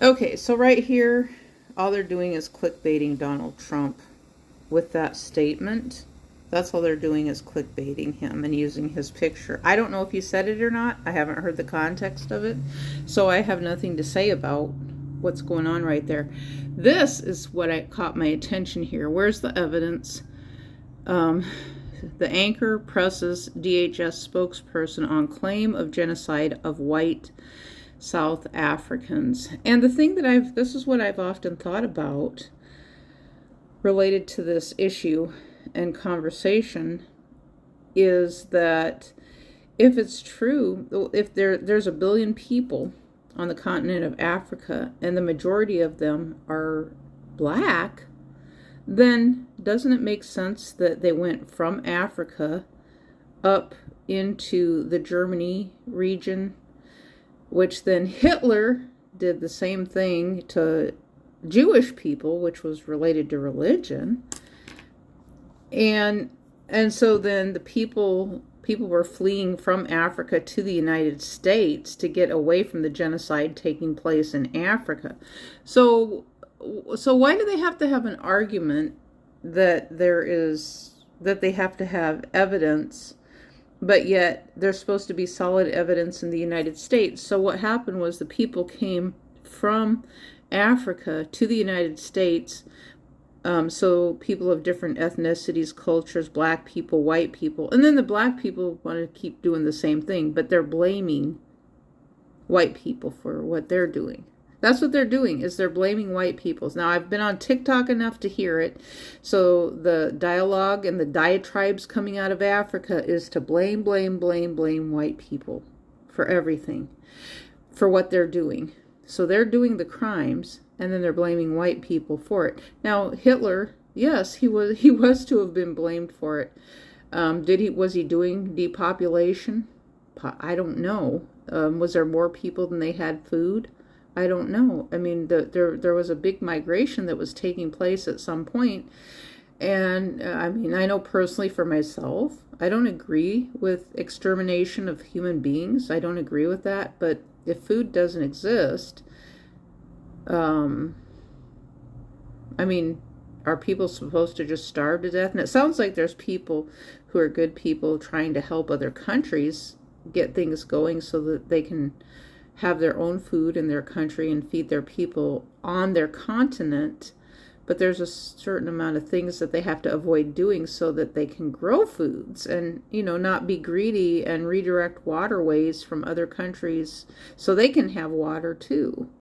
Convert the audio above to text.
Okay, so right here, all they're doing is clickbaiting Donald Trump with that statement. That's all they're doing is clickbaiting him and using his picture. I don't know if he said it or not. I haven't heard the context of it. So I have nothing to say about what's going on right there. This is what caught my attention here. Where's the evidence? The anchor presses DHS spokesperson on claim of genocide of white South Africans. And the thing that this is what I've often thought about related to this issue and conversation, is that if it's true, if there's 1 billion people on the continent of Africa and the majority of them are black, then doesn't it make sense that they went from Africa up into the Germany region, which then Hitler did the same thing to Jewish people, which was related to religion. And so then the people were fleeing from Africa to the United States to get away from the genocide taking place in Africa. So why do they have to have an argument that they have to have evidence, but yet there's supposed to be solid evidence in the United States? So what happened was the people came from Africa to the United States. So people of different ethnicities, cultures, black people, white people, and then the black people want to keep doing the same thing, but they're blaming white people for what they're doing. That's what they're doing, is they're blaming white people. Now, I've been on TikTok enough to hear it. So the dialogue and the diatribes coming out of Africa is to blame white people for everything, for what they're doing. So they're doing the crimes, and then they're blaming white people for it. Now, Hitler, yes, he was to have been blamed for it. Was he doing depopulation? I don't know. Was there more people than they had food? I don't know. I mean, there was a big migration that was taking place at some point. And I mean, I know personally for myself, I don't agree with extermination of human beings. I don't agree with that. But if food doesn't exist, I mean, are people supposed to just starve to death? And it sounds like there's people who are good people trying to help other countries get things going so that they can have their own food in their country and feed their people on their continent. But there's a certain amount of things that they have to avoid doing so that they can grow foods and, not be greedy and redirect waterways from other countries so they can have water too.